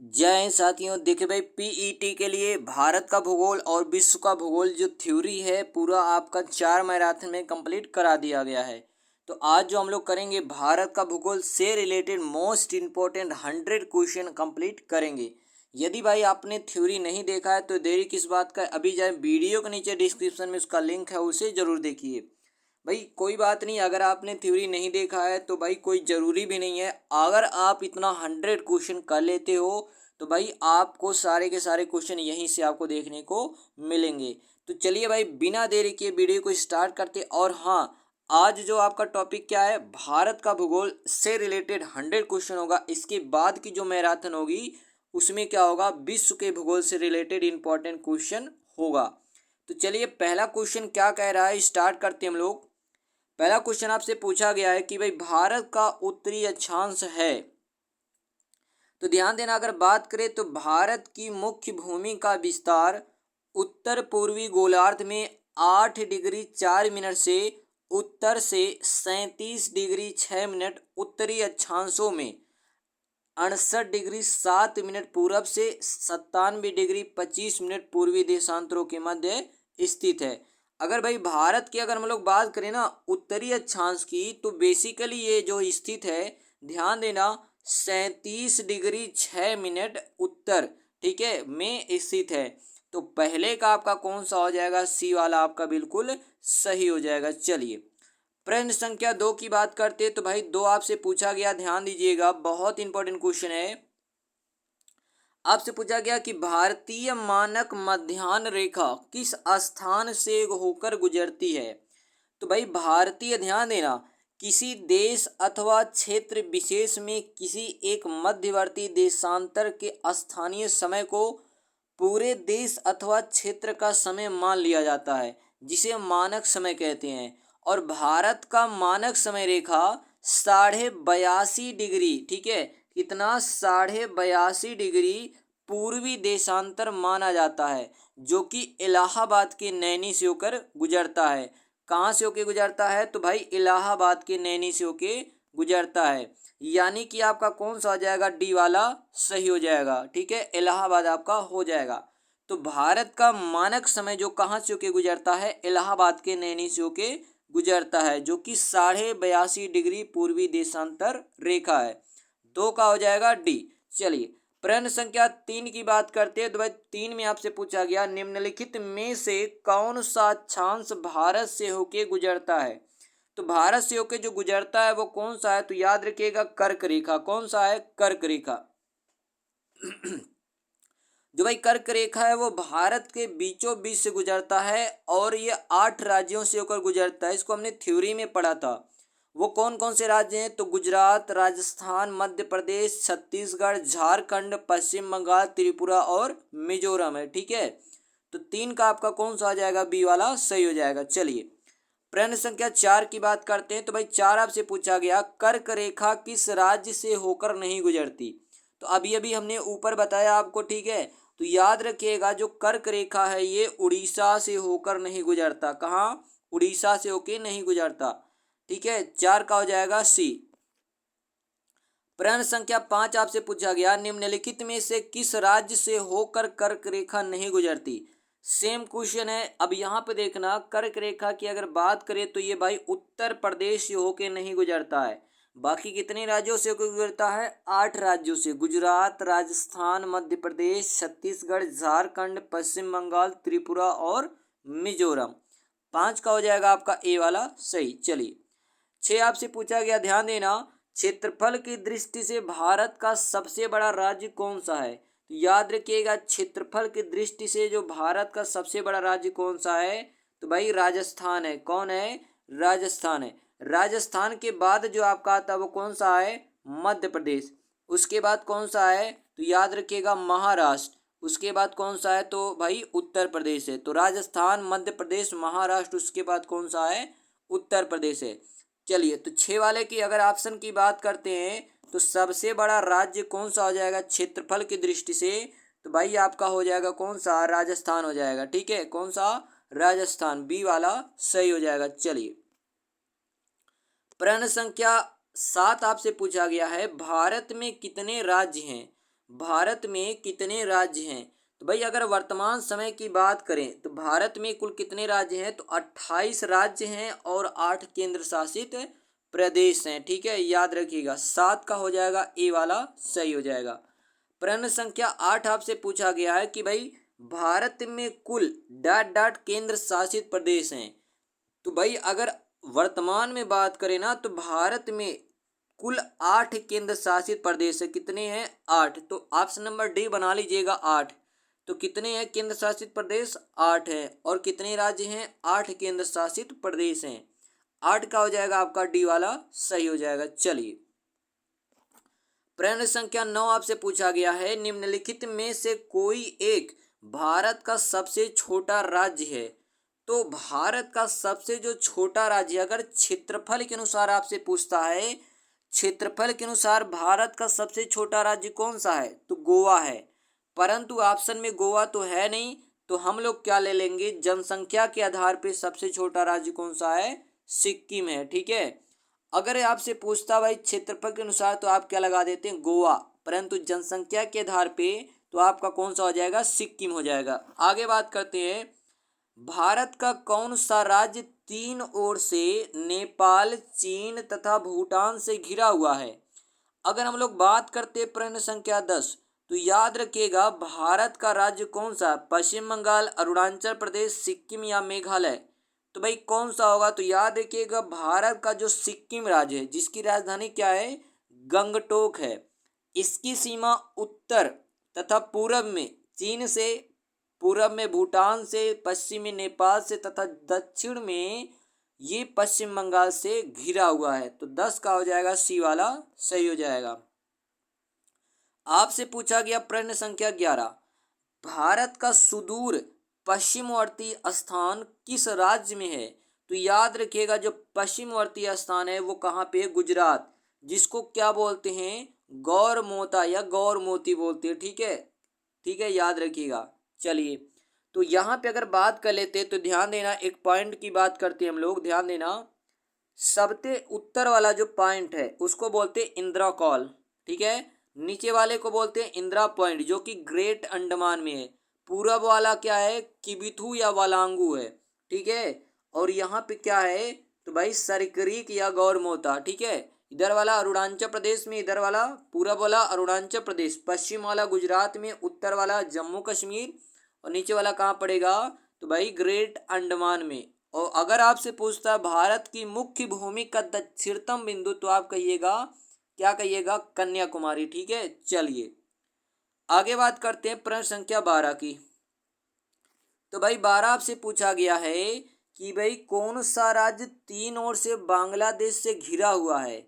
जय हिंद साथियों। देखिए भाई, पीईटी के लिए भारत का भूगोल और विश्व का भूगोल जो थ्योरी है पूरा आपका 4 मैराथन में कंप्लीट करा दिया गया है। तो आज जो हम लोग करेंगे भारत का भूगोल से related most important 100 question complete करेंगे। यदि भाई आपने थ्योरी नहीं देखा है तो देरी किस बात का, अभी जाए वीडियो के नीचे डिस्क्रिप्शन में उसका लिंक है, उसे ज़रूर देखिए। भाई कोई बात नहीं, अगर आपने थ्योरी नहीं देखा है तो भाई कोई ज़रूरी भी नहीं है। अगर आप इतना 100 क्वेश्चन कर लेते हो तो भाई आपको सारे के सारे क्वेश्चन यहीं से आपको देखने को मिलेंगे। तो चलिए भाई, बिना देरी के वीडियो को स्टार्ट करते। और हाँ, आज जो आपका टॉपिक क्या है, भारत का भूगोल से रिलेटेड 100 क्वेश्चन होगा। इसके बाद की जो मैराथन होगी उसमें क्या होगा, विश्व के भूगोल से रिलेटेड इंपॉर्टेंट क्वेश्चन होगा। तो चलिए, पहला क्वेश्चन क्या कह रहा है, स्टार्ट करते हैं हम लोग। पहला क्वेश्चन आपसे पूछा गया है कि भाई भारत का उत्तरी अक्षांश है। तो ध्यान देना, अगर बात करें तो भारत की मुख्य भूमि का विस्तार उत्तर पूर्वी गोलार्ध में 8 डिग्री 4 मिनट से उत्तर से 37 डिग्री 6 मिनट उत्तरी अक्षांशों में 68 डिग्री 7 मिनट पूरब से 97 डिग्री 25 मिनट पूर्वी देशांतरों के मध्य स्थित है। अगर भाई भारत की अगर हम लोग बात करें ना उत्तरी अक्षांश की, तो बेसिकली ये जो स्थित है, ध्यान देना, 37 डिग्री 6 मिनट उत्तर, ठीक है, में स्थित है। तो पहले का आपका कौन सा हो जाएगा, सी वाला आपका बिल्कुल सही हो जाएगा। चलिए, प्रश्न संख्या 2 की बात करते हैं। तो भाई 2 आपसे पूछा गया, ध्यान दीजिएगा, बहुत इंपॉर्टेंट क्वेश्चन है। आपसे पूछा गया कि भारतीय मानक मध्याह्न रेखा किस स्थान से होकर गुजरती है। तो भाई भारतीय, ध्यान देना, किसी देश अथवा क्षेत्र विशेष में किसी एक मध्यवर्ती देशांतर के स्थानीय समय को पूरे देश अथवा क्षेत्र का समय मान लिया जाता है, जिसे मानक समय कहते हैं। और भारत का मानक समय रेखा 82.5 डिग्री, ठीक है, कितना, 82.5 डिग्री पूर्वी देशांतर माना जाता है, जो कि इलाहाबाद के नैनी से होकर गुजरता है। कहाँ से होके गुजरता है, तो भाई इलाहाबाद के नैनी से होके गुजरता है। यानी कि आपका कौन सा हो जाएगा, डी वाला सही हो जाएगा, ठीक है, इलाहाबाद आपका हो जाएगा। तो भारत का मानक समय जो कहाँ से होके गुजरता है, इलाहाबाद के नैनी से होके गुजरता है, जो कि 82.5 डिग्री पूर्वी देशांतर रेखा है। 2 का हो जाएगा डी। चलिए, प्रश्न संख्या 3 की बात करते हैं। तो भाई 3 में आपसे पूछा गया, निम्नलिखित में से कौन सा अक्षांश भारत से होके गुजरता है। तो भारत से होके जो गुजरता है वो कौन सा है, तो याद रखिएगा, कर्क रेखा। कौन सा है, कर्क रेखा। जो भाई कर्क रेखा है वो भारत के बीचों बीच से गुजरता है और ये 8 राज्यों से होकर गुजरता है। इसको हमने थ्योरी में पढ़ा था। वो कौन कौन से राज्य हैं, तो गुजरात, राजस्थान, मध्य प्रदेश, छत्तीसगढ़, झारखंड, पश्चिम बंगाल, त्रिपुरा और मिजोरम है, ठीक है। तो 3 का आपका कौन सा आ जाएगा, बी वाला सही हो जाएगा। चलिए, प्रश्न संख्या 4 की बात करते हैं। तो भाई 4 आपसे पूछा गया, कर्क रेखा किस राज्य से होकर नहीं गुजरती। तो अभी अभी हमने ऊपर बताया आपको, ठीक है। तो याद रखिएगा, जो कर्क रेखा है ये उड़ीसा से होकर नहीं गुजरता। कहाँ, उड़ीसा से होकर नहीं गुजरता, ठीक है। 4 का हो जाएगा सी। प्रश्न संख्या 5 आपसे पूछा गया, निम्नलिखित में से किस राज्य से होकर कर्क रेखा नहीं गुजरती। सेम क्वेश्चन है। अब यहाँ पे देखना, कर्क रेखा की अगर बात करें तो ये भाई उत्तर प्रदेश से होके नहीं गुजरता है। बाकी कितने राज्यों से होकर गुजरता है, 8 राज्यों से, गुजरात, राजस्थान, मध्य प्रदेश, छत्तीसगढ़, झारखंड, पश्चिम बंगाल, त्रिपुरा और मिजोरम। 5 का हो जाएगा आपका ए वाला सही। चलिए, 6 आपसे पूछा गया, ध्यान देना, क्षेत्रफल की दृष्टि से भारत का सबसे बड़ा राज्य कौन सा है। तो याद रखिएगा, क्षेत्रफल की दृष्टि से जो भारत का सबसे बड़ा राज्य कौन सा है, तो भाई राजस्थान है। कौन है, राजस्थान है। राजस्थान के बाद जो आपका आता है वो कौन सा है, मध्य प्रदेश। उसके बाद कौन सा है, तो याद रखिएगा, महाराष्ट्र। उसके बाद कौन सा है, तो भाई उत्तर प्रदेश है। तो राजस्थान, मध्य प्रदेश, महाराष्ट्र, उसके बाद कौन सा है, उत्तर प्रदेश है। चलिए, तो 6 वाले की अगर ऑप्शन की बात करते हैं तो सबसे बड़ा राज्य कौन सा हो जाएगा क्षेत्रफल की दृष्टि से, तो भाई आपका हो जाएगा कौन सा, राजस्थान हो जाएगा, ठीक है। कौन सा, राजस्थान, बी वाला सही हो जाएगा। चलिए, प्रश्न संख्या 7 आपसे पूछा गया है, भारत में कितने राज्य हैं। भारत में कितने राज्य हैं? तो भाई अगर वर्तमान समय की बात करें तो भारत में कुल कितने राज्य हैं? तो 28 राज्य हैं और 8 केंद्र शासित प्रदेश हैं। ठीक है, याद रखिएगा। 7 का हो जाएगा ए वाला सही हो जाएगा। प्रश्न संख्या 8 आपसे पूछा गया है कि भाई भारत में कुल डॉट डॉट केंद्र शासित प्रदेश हैं। तो भाई अगर वर्तमान में बात करें ना तो भारत में कुल 8 केंद्र शासित प्रदेश है। कितने हैं? 8। तो ऑप्शन नंबर डी बना लीजिएगा 8। तो कितने हैं केंद्र शासित प्रदेश? 8 है। और कितने राज्य हैं? 8 केंद्र शासित प्रदेश हैं। 8 का हो जाएगा आपका डी वाला सही हो जाएगा। चलिए प्रश्न संख्या 9 आपसे पूछा गया है, निम्नलिखित में से कोई एक भारत का सबसे छोटा राज्य है। तो भारत का सबसे जो छोटा राज्य, अगर क्षेत्रफल के अनुसार आपसे पूछता है, क्षेत्रफल के अनुसार भारत का सबसे छोटा राज्य कौन सा है? तो गोवा है। परंतु ऑप्शन में गोवा तो है नहीं, तो हम लोग क्या ले लेंगे? जनसंख्या के आधार पे सबसे छोटा राज्य कौन सा है? सिक्किम है। ठीक है, अगर आपसे पूछता भाई क्षेत्रफल के अनुसार तो आप क्या लगा देते हैं? गोवा। परंतु जनसंख्या के आधार पे तो आपका कौन सा हो जाएगा? सिक्किम हो जाएगा। आगे बात करते हैं, भारत का कौन सा राज्य तीन ओर से नेपाल, चीन तथा भूटान से घिरा हुआ है? अगर हम लोग बात करते हैं प्रश्न संख्या 10, तो याद रखिएगा भारत का राज्य कौन सा? पश्चिम बंगाल, अरुणाचल प्रदेश, सिक्किम या मेघालय। तो भाई कौन सा होगा? तो याद रखिएगा भारत का जो सिक्किम राज्य है, जिसकी राजधानी क्या है? गंगटोक है। इसकी सीमा उत्तर तथा पूर्व में चीन से, पूर्व में भूटान से, पश्चिम में नेपाल से तथा दक्षिण में ये पश्चिम बंगाल से घिरा हुआ है। तो 10 का हो जाएगा सी वाला सही हो जाएगा। आपसे पूछा गया प्रश्न संख्या 11, भारत का सुदूर पश्चिमवर्ती स्थान किस राज्य में है? तो याद रखिएगा जो पश्चिमवर्ती स्थान है वो कहाँ पे है? गुजरात, जिसको क्या बोलते हैं? गौरमोता या गौरमोती बोलते हैं। ठीक है, ठीक है, याद रखिएगा। चलिए तो यहाँ पे अगर बात कर लेते हैं तो ध्यान देना, एक पॉइंट की बात करते हैं हम लोग, ध्यान देना। सबसे उत्तर वाला जो पॉइंट है उसको बोलते हैं इंदिरा कॉल। ठीक है, नीचे वाले को बोलते हैं इंदिरा पॉइंट जो कि ग्रेट अंडमान में है। पूरब वाला क्या है? किबिथू या वालांगू है। ठीक है, और यहाँ पे क्या है? तो भाई सरकरीक या गौरमोता। ठीक है, इधर वाला अरुणाचल प्रदेश में, इधर वाला पूरब वाला अरुणाचल प्रदेश, पश्चिम वाला गुजरात में, उत्तर वाला जम्मू कश्मीर, और नीचे वाला कहाँ पड़ेगा? तो भाई ग्रेट अंडमान में। और अगर आपसे पूछता है भारत की मुख्य भूमि का दक्षिणतम बिंदु, तो आप कहिएगा क्या? कहिएगा कन्याकुमारी। ठीक है, चलिए आगे बात करते हैं प्रश्न संख्या 12 की। तो भाई 12 आपसे पूछा गया है कि भाई कौन सा राज्य तीन ओर से बांग्लादेश से घिरा हुआ है?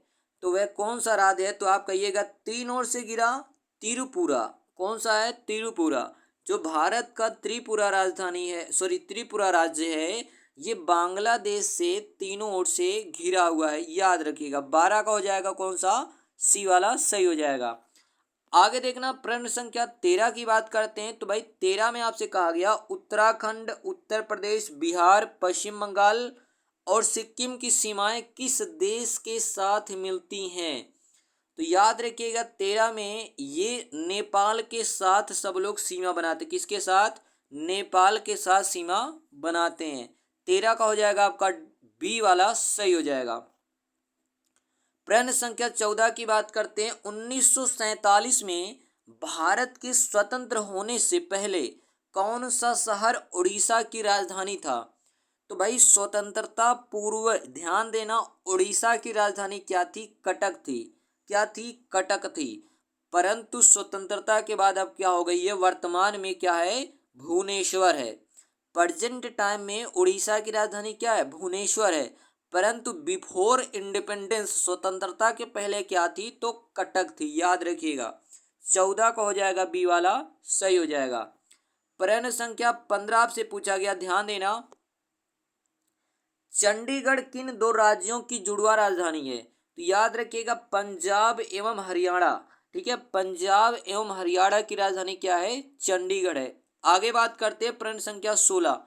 तो वह कौन सा राज्य है? तो आप कहिएगा तीन ओर से घिरा, त्रिपुरा। कौन सा है? त्रिपुरा। जो भारत का त्रिपुरा राजधानी है, सॉरी त्रिपुरा राज्य है, ये बांग्लादेश से तीनों ओर से घिरा हुआ है। याद रखिएगा 12 का हो जाएगा कौन सा? सी वाला सही हो जाएगा। आगे देखना प्रश्न संख्या 13 की बात करते हैं। तो भाई 13 में आपसे कहा गया उत्तराखंड, उत्तर प्रदेश, बिहार, पश्चिम बंगाल और सिक्किम की सीमाएं किस देश के साथ मिलती हैं? तो याद रखिएगा 13 में ये नेपाल के साथ सब लोग सीमा बनाते। किसके साथ? नेपाल के साथ सीमा बनाते हैं। 13 का हो जाएगा आपका बी वाला सही हो जाएगा। प्रश्न संख्या 14 की बात करते हैं। 1947 में भारत के स्वतंत्र होने से पहले कौन सा शहर उड़ीसा की राजधानी था? तो भाई स्वतंत्रता पूर्व ध्यान देना, उड़ीसा की राजधानी क्या थी? कटक थी। क्या थी? कटक थी। परंतु स्वतंत्रता के बाद अब क्या हो गई है? वर्तमान में क्या है? भुवनेश्वर है। प्रेजेंट टाइम में उड़ीसा की राजधानी क्या है? भुवनेश्वर है। परंतु बिफोर इंडिपेंडेंस, स्वतंत्रता के पहले क्या थी? तो कटक थी। याद रखिएगा 14 का हो जाएगा बी वाला सही हो जाएगा। प्रश्न संख्या 15 आपसे पूछा गया, ध्यान देना। चंडीगढ़ किन दो राज्यों की जुड़वा राजधानी है? तो याद रखिएगा पंजाब एवं हरियाणा। ठीक है, पंजाब एवं हरियाणा की राजधानी क्या है? चंडीगढ़ है। आगे बात करते हैं प्रश्न संख्या 16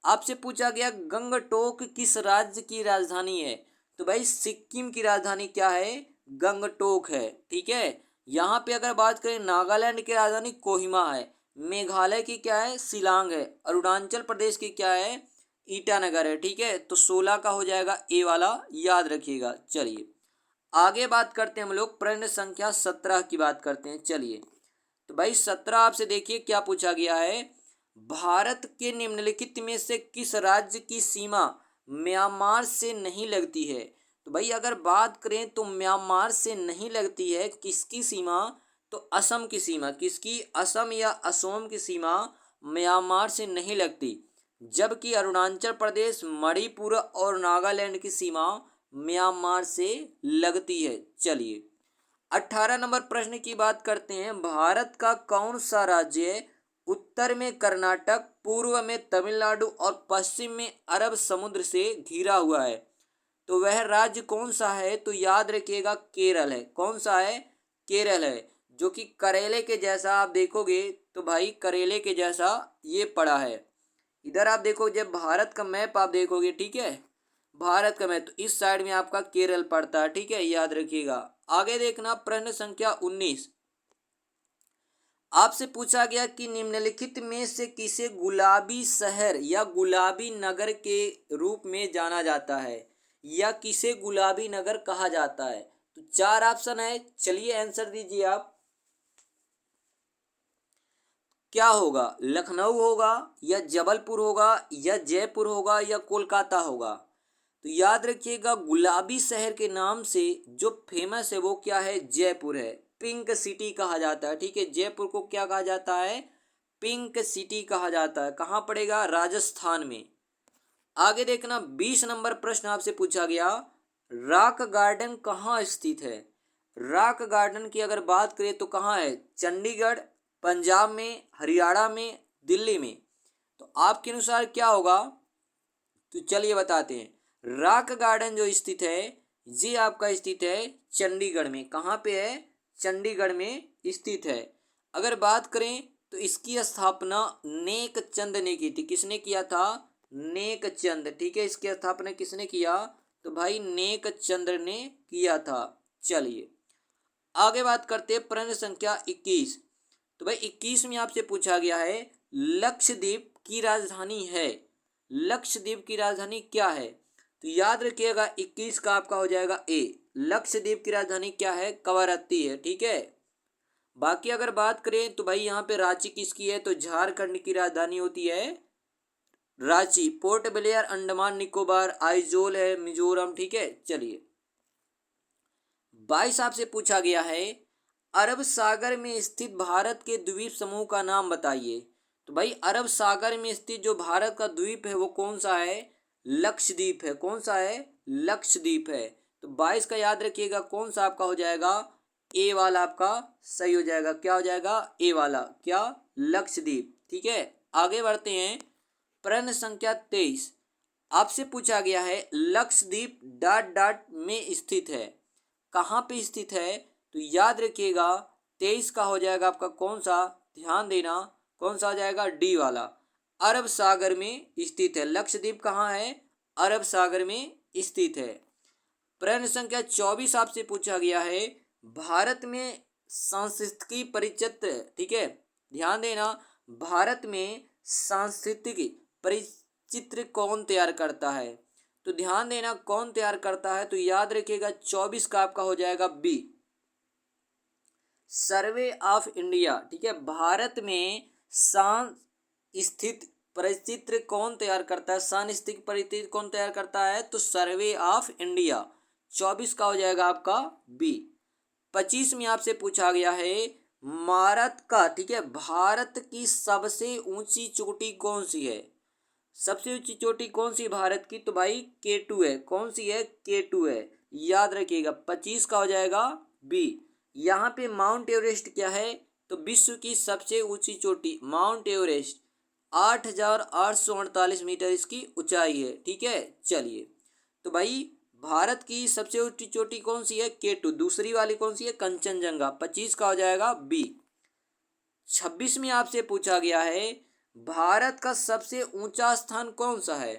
आपसे पूछा गया गंगटोक किस राज्य की राजधानी है? तो भाई सिक्किम की राजधानी क्या है? गंगटोक है। ठीक है, यहाँ पे अगर बात करें नागालैंड की राजधानी कोहिमा है, मेघालय की क्या है शिलांग है, अरुणाचल प्रदेश की क्या है ईटानगर है। ठीक है, तो 16 का हो जाएगा ए वाला, याद रखिएगा। चलिए आगे बात करते हैं, हम लोग प्रश्न संख्या 17 की बात करते हैं। चलिए तो भाई 17 आपसे देखिए क्या पूछा गया है, भारत के निम्नलिखित में से किस राज्य की सीमा म्यांमार से नहीं लगती है। तो भाई अगर बात करें तो म्यांमार से नहीं लगती है किसकी सीमा, तो असम की सीमा। किसकी, असम या असोम की सीमा म्यांमार से नहीं लगती, जबकि अरुणाचल प्रदेश, मणिपुर और नागालैंड की सीमा म्यांमार से लगती है। चलिए 18 नंबर प्रश्न की बात करते हैं, भारत का कौन सा राज्य उत्तर में कर्नाटक, पूर्व में तमिलनाडु और पश्चिम में अरब समुद्र से घिरा हुआ है। तो वह राज्य कौन सा है, तो याद रखिएगा केरल है। कौन सा है, केरल है, जो कि करेले के जैसा आप देखोगे तो भाई करेले के जैसा ये पड़ा है। इधर आप देखो, जब भारत का मैप आप देखोगे, ठीक है, भारत का मैप, तो इस साइड में आपका केरल पड़ता है। ठीक है, याद रखिएगा। आगे देखना प्रश्न संख्या 19, आपसे पूछा गया कि निम्नलिखित में से किसे गुलाबी शहर या गुलाबी नगर के रूप में जाना जाता है, या किसे गुलाबी नगर कहा जाता है। तो 4 ऑप्शन है, चलिए आंसर दीजिए आप। क्या होगा, लखनऊ होगा या जबलपुर होगा या जयपुर होगा या कोलकाता होगा। तो याद रखिएगा गुलाबी शहर के नाम से जो फेमस है वो क्या है, जयपुर है, पिंक सिटी कहा जाता है। ठीक है, जयपुर को क्या कहा जाता है, पिंक सिटी कहा जाता है। कहाँ पड़ेगा, राजस्थान में। आगे देखना 20 नंबर प्रश्न आपसे पूछा गया, रॉक गार्डन कहाँ स्थित है। रॉक गार्डन की अगर बात करें तो कहाँ है, चंडीगढ़, पंजाब में, हरियाणा में, दिल्ली में। तो आपके अनुसार क्या होगा, तो चलिए बताते हैं। रॉक गार्डन जो स्थित है ये आपका स्थित है चंडीगढ़ में। कहाँ पे है, चंडीगढ़ में स्थित है। अगर बात करें तो इसकी स्थापना नेक चंद ने की थी। किसने किया था, नेक चंद। ठीक है, इसकी स्थापना किसने किया, तो भाई नेक चंद्र ने किया था। चलिए आगे बात करते हैं प्रश्न संख्या 21। तो भाई 21 में आपसे पूछा गया है, लक्षद्वीप की राजधानी है, लक्षद्वीप की राजधानी क्या है। तो याद रखिएगा 21 का आपका हो जाएगा ए, लक्षद्वीप की राजधानी क्या है, कवारत्ती है। ठीक है, बाकी अगर बात करें तो भाई यहाँ पे रांची किसकी है, तो झारखंड की राजधानी होती है रांची। पोर्ट ब्लेयर अंडमान निकोबार, आइजोल है मिजोरम। ठीक है, चलिए 22 आपसे पूछा गया है, अरब सागर में स्थित भारत के द्वीप समूह का नाम बताइए। तो भाई अरब सागर में स्थित जो भारत का द्वीप है वो कौन सा है, लक्षद्वीप है। कौन सा है, लक्षद्वीप है। तो 22 का याद रखिएगा कौन सा आपका हो जाएगा, ए वाला आपका सही हो जाएगा। क्या हो जाएगा, ए वाला, क्या, लक्षद्वीप। ठीक है, आगे बढ़ते हैं प्रश्न संख्या 23 आपसे पूछा गया है, लक्षद्वीप डॉट डॉट में स्थित है। कहाँ पे स्थित है, तो याद रखिएगा 23 का हो जाएगा आपका कौन सा, ध्यान देना कौन सा हो जाएगा, डी वाला, अरब सागर में स्थित है। लक्षद्वीप कहाँ है, अरब सागर में स्थित है। प्रश्न संख्या 24 आपसे पूछा गया है, भारत में सांस्कृतिक परिचित्र। ठीक है, ध्यान देना, भारत में सांस्कृतिक परिचित्र कौन तैयार करता है। तो ध्यान देना कौन तैयार करता है, तो याद रखिएगा 24 का आपका हो जाएगा बी, सर्वे ऑफ इंडिया। ठीक है, भारत में सांस्थित परिचित्र कौन तैयार करता है, सांस्थितिक परिचित्र कौन तैयार करता है, तो सर्वे ऑफ इंडिया। 24 का हो जाएगा आपका बी। 25 में आपसे पूछा गया है, भारत का, ठीक है, भारत की सबसे ऊंची चोटी कौन सी है। सबसे ऊंची चोटी कौन सी भारत की, तो भाई K2 है। कौन सी है, K2 है, याद रखिएगा। 25 का हो जाएगा बी। यहाँ पे माउंट एवरेस्ट क्या है, तो विश्व की सबसे ऊंची चोटी माउंट एवरेस्ट 8,848 मीटर इसकी ऊंचाई है। ठीक है, चलिए तो भाई भारत की सबसे ऊंची चोटी कौन सी है, K2। दूसरी वाली कौन सी है, कंचनजंगा। 25 का हो जाएगा बी। 26 में आपसे पूछा गया है, भारत का सबसे ऊंचा स्थान कौन सा है।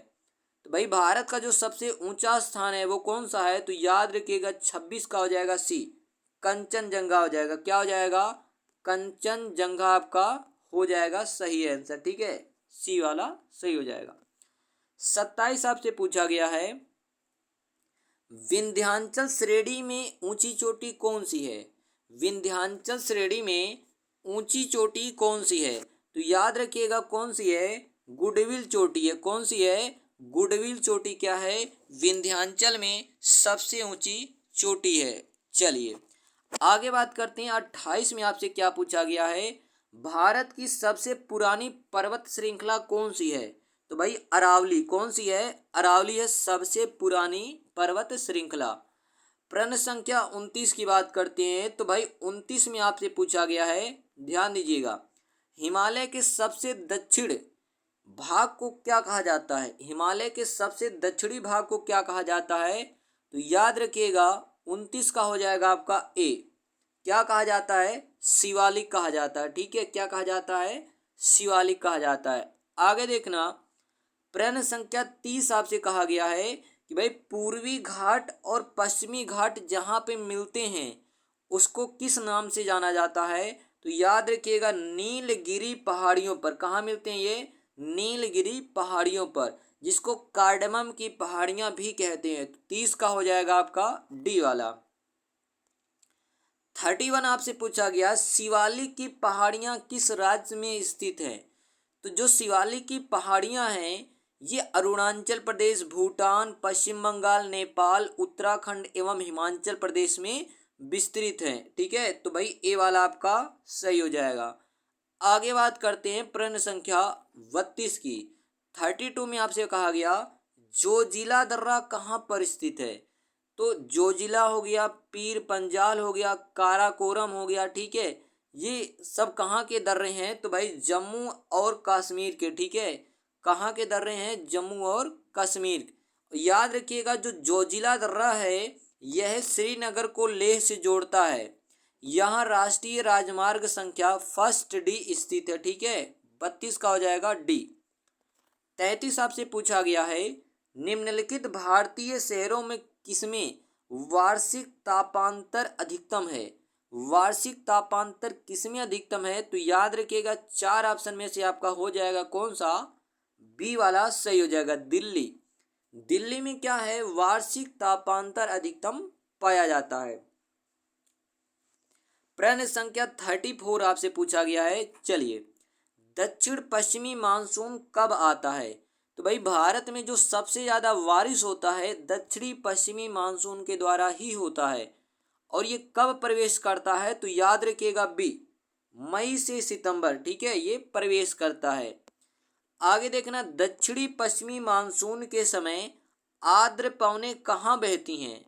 तो भाई भारत का जो सबसे ऊंचा स्थान है वो कौन सा है, तो याद रखिएगा 26 का हो जाएगा सी, कंचनजंगा हो जाएगा। क्या हो जाएगा? कंचनजंगा आपका हो जाएगा सही आंसर। ठीक है, सी वाला सही हो जाएगा। 27 आपसे पूछा गया है, विंध्याचल श्रेणी में ऊंची चोटी कौन सी है? विंध्याचल श्रेणी में ऊंची चोटी कौन सी है? तो याद रखिएगा कौन सी है? गुडविल चोटी है। कौन सी है? गुडविल चोटी क्या है? विंध्याचल में सबसे ऊंची चोटी है। चलिए आगे बात करते हैं। 28 में आपसे क्या पूछा गया है, भारत की सबसे पुरानी पर्वत श्रृंखला कौन सी है? तो भाई अरावली। कौन सी है? अरावली है सबसे पुरानी पर्वत श्रृंखला। प्रश्न संख्या 29 की बात करते हैं। तो भाई 29 में आपसे पूछा गया है, ध्यान दीजिएगा, हिमालय के सबसे दक्षिण भाग को क्या कहा जाता है? हिमालय के सबसे दक्षिणी भाग को क्या कहा जाता है? तो याद रखिएगा 29 का हो जाएगा आपका ए। क्या कहा जाता है? शिवालिक कहा जाता है। ठीक है, क्या कहा जाता है? शिवालिक कहा जाता है। आगे देखना, प्रश्न संख्या 30 आपसे कहा गया है कि भाई पूर्वी घाट और पश्चिमी घाट जहाँ पे मिलते हैं उसको किस नाम से जाना जाता है? तो याद रखिएगा नीलगिरी पहाड़ियों पर। कहाँ मिलते हैं ये? नीलगिरी पहाड़ियों पर, जिसको कार्डमम की पहाड़ियाँ भी कहते हैं। 30 का हो जाएगा आपका डी वाला। 31 आपसे पूछा गया, शिवालिक की पहाड़ियाँ किस राज्य में स्थित हैं? तो जो शिवालिक की पहाड़ियाँ हैं ये अरुणाचल प्रदेश, भूटान, पश्चिम बंगाल, नेपाल, उत्तराखंड एवं हिमाचल प्रदेश में विस्तृत हैं। ठीक है, तो भाई ए वाला आपका सही हो जाएगा। आगे बात करते हैं प्रश्न संख्या 32 की। 32 में आपसे कहा गया, जोजिला दर्रा कहाँ पर स्थित है? तो जोजिला हो गया, पीर पंजाल हो गया, काराकोरम हो गया। ठीक है, ये सब कहाँ के दर्रे हैं? तो भाई जम्मू और कश्मीर के। ठीक है, कहाँ के दर्रे हैं? जम्मू और कश्मीर। याद रखिएगा जो जोजिला दर्रा है यह श्रीनगर को लेह से जोड़ता है। यहाँ राष्ट्रीय राजमार्ग संख्या फर्स्ट डी स्थित है। ठीक है, 32 का हो जाएगा डी। 33 आपसे पूछा गया है, निम्नलिखित भारतीय शहरों में किसमें वार्षिक तापांतर अधिकतम है? वार्षिक तापांतर किसमें अधिकतम है? तो याद रखिएगा 4 ऑप्शन में से आपका हो जाएगा कौन सा? बी वाला सही हो जाएगा, दिल्ली। दिल्ली में क्या है? वार्षिक तापांतर अधिकतम पाया जाता है। प्रश्न संख्या 34 आपसे पूछा गया है, चलिए, दक्षिण पश्चिमी मानसून कब आता है? तो भाई भारत में जो सबसे ज़्यादा बारिश होता है दक्षिणी पश्चिमी मानसून के द्वारा ही होता है। और ये कब प्रवेश करता है? तो याद रखिएगा बी, मई से सितंबर। ठीक है, ये प्रवेश करता है। आगे देखना, दक्षिणी पश्चिमी मानसून के समय आर्द्र पवनें कहाँ बहती हैं?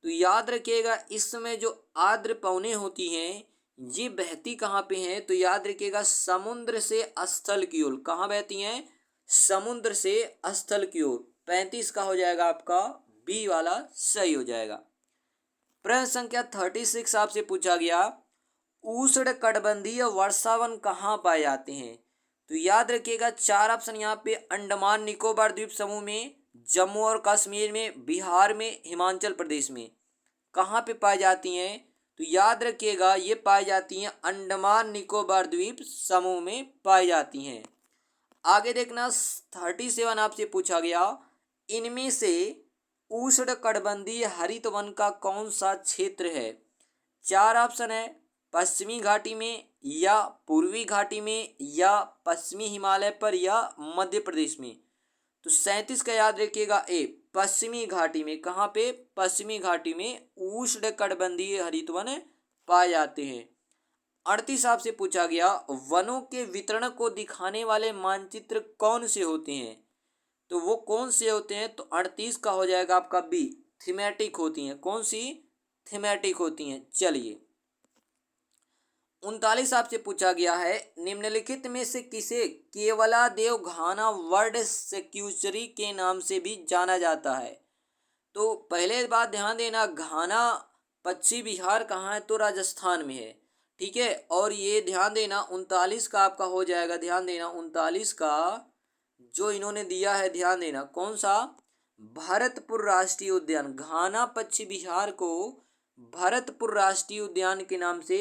तो याद रखिएगा इस समय जो आर्द्र पवनें होती हैं ये बहती कहाँ पे हैं? तो याद रखिएगा समुद्र से स्थल की ओर। कहाँ बहती हैं? समुद्र से स्थल की ओर। 35 का हो जाएगा आपका बी वाला सही हो जाएगा। प्रश्न संख्या 36 आपसे पूछा गया, उष्णकटिबंधीय वर्षावन कहाँ पाए जाते हैं? तो याद रखिएगा 4 ऑप्शन यहाँ पे, अंडमान निकोबार द्वीप समूह में, जम्मू और कश्मीर में, बिहार में, हिमाचल प्रदेश में। कहाँ पे पाई जाती हैं? तो याद रखिएगा ये पाई जाती हैं अंडमान निकोबार द्वीप समूह में पाई जाती हैं। आगे देखना 37 आपसे पूछा गया, इनमें से उष्णकटिबंधीय हरित वन का कौन सा क्षेत्र है? 4 ऑप्शन है, पश्चिमी घाटी में, या पूर्वी घाटी में, या पश्चिमी हिमालय पर, या मध्य प्रदेश में। तो 37 का याद रखिएगा ए, पश्चिमी घाटी में। कहाँ पे? पश्चिमी घाटी में उष्णकटिबंधीय हरित वन पाए जाते हैं। 38 आपसे पूछा गया, वनों के वितरण को दिखाने वाले मानचित्र कौन से होते हैं? तो वो कौन से होते हैं? तो 38 का हो जाएगा आपका बी, थीमेटिक होती हैं। कौन सी? थीमेटिक होती हैं। चलिए 39 आपसे पूछा गया है, निम्नलिखित में से किसे केवलादेव घाना वर्ल्ड सेंचुरी के नाम से भी जाना जाता है? तो पहले बात ध्यान देना, घाना पश्चिमी बिहार कहाँ है? तो राजस्थान में है। ठीक है, और ये ध्यान देना 39 का आपका हो जाएगा, ध्यान देना 39 का जो इन्होंने दिया है, ध्यान देना कौन सा? भरतपुर राष्ट्रीय उद्यान। घाना पश्चिमी बिहार को भरतपुर राष्ट्रीय उद्यान के नाम से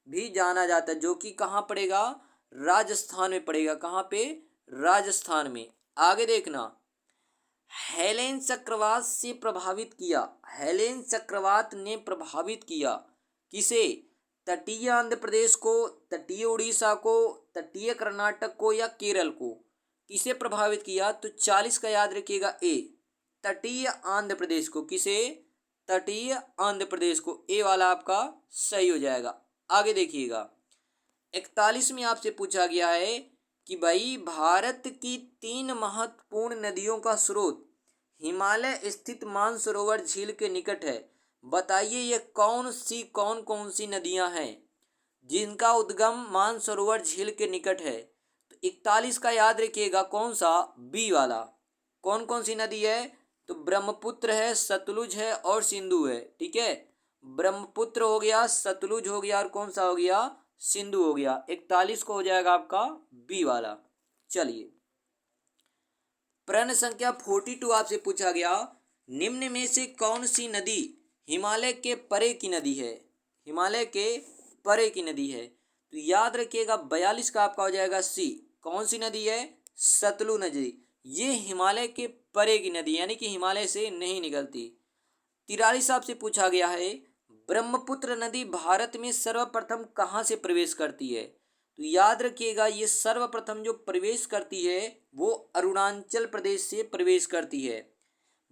भी जाना जाता है, जो कि कहाँ पड़ेगा, राजस्थान में पड़ेगा। कहाँ पे, राजस्थान में। आगे देखना, हेलेन चक्रवात से प्रभावित किया, हेलेन चक्रवात ने प्रभावित किया किसे, तटीय आंध्र प्रदेश को, तटीय उड़ीसा को, तटीय कर्नाटक को या केरल को। किसे प्रभावित किया, तो 40 का याद रखिएगा ए, तटीय आंध्र प्रदेश को। किसे, तटीय आंध्र प्रदेश को। ए वाला आपका सही हो जाएगा। आगे देखिएगा, 41 में आपसे पूछा गया है कि भाई भारत की 3 महत्वपूर्ण नदियों का स्रोत हिमालय स्थित मानसरोवर झील के निकट है। बताइए ये कौन कौन सी नदियां हैं जिनका उद्गम मानसरोवर झील के निकट है। तो 41 का याद रखिएगा, कौन सा, बी वाला। कौन कौन सी नदी है, तो ब्रह्मपुत्र है, सतलुज है और सिंधु है। ठीक है, ब्रह्मपुत्र हो गया, सतलुज हो गया और कौन सा हो गया, सिंधु हो गया। 41 को हो जाएगा आपका बी वाला। चलिए, प्रश्न संख्या 42 आपसे पूछा गया, निम्न में से कौन सी नदी हिमालय के परे की नदी है, हिमालय के परे की नदी है। तो याद रखिएगा 42 का आपका हो जाएगा सी। कौन सी नदी है, सतलुज नदी। ये हिमालय के परे की नदी, यानी कि हिमालय से नहीं निकलती। 43 आपसे पूछा गया है, ब्रह्मपुत्र नदी भारत में सर्वप्रथम कहाँ से प्रवेश करती है। तो याद रखिएगा ये सर्वप्रथम जो प्रवेश करती है वो अरुणाचल प्रदेश से प्रवेश करती है।